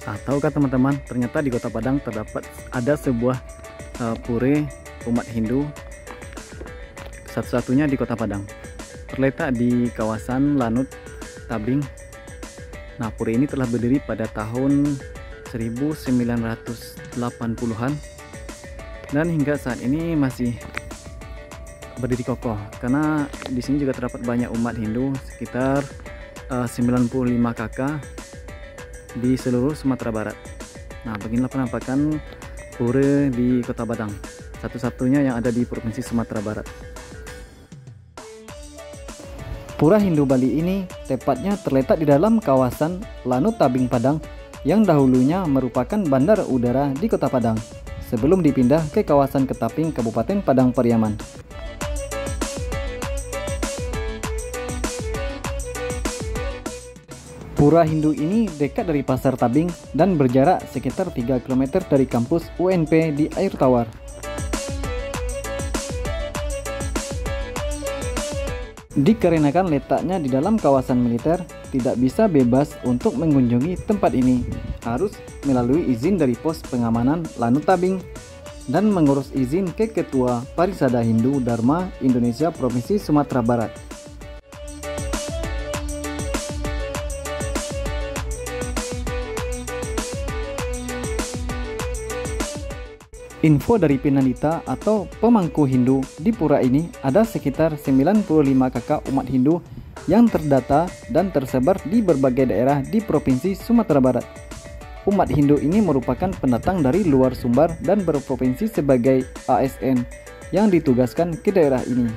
Tahukah teman-teman, ternyata di Kota Padang terdapat ada sebuah pura umat Hindu satu-satunya di Kota Padang. Terletak di kawasan Lanut Tabing. Nah, pura ini telah berdiri pada tahun 1980-an dan hingga saat ini masih berdiri kokoh, karena di sini juga terdapat banyak umat Hindu, sekitar 95 kakak di seluruh Sumatera Barat. Nah, beginilah penampakan pura di Kota Padang, satu-satunya yang ada di Provinsi Sumatera Barat. Pura Hindu Bali ini tepatnya terletak di dalam kawasan Lanut Tabing Padang yang dahulunya merupakan bandar udara di Kota Padang sebelum dipindah ke kawasan Ketaping, Kabupaten Padang Pariaman. Pura Hindu ini dekat dari Pasar Tabing dan berjarak sekitar 3 km dari kampus UNP di Air Tawar. Dikarenakan letaknya di dalam kawasan militer, tidak bisa bebas untuk mengunjungi tempat ini. Harus melalui izin dari pos pengamanan Lanut Tabing dan mengurus izin ke Ketua Parisada Hindu Dharma Indonesia Provinsi Sumatera Barat. Info dari Pinandita atau pemangku Hindu di pura ini, ada sekitar 95 kakak umat Hindu yang terdata dan tersebar di berbagai daerah di Provinsi Sumatera Barat. Umat Hindu ini merupakan pendatang dari luar Sumbar dan berprovinsi sebagai ASN yang ditugaskan ke daerah ini.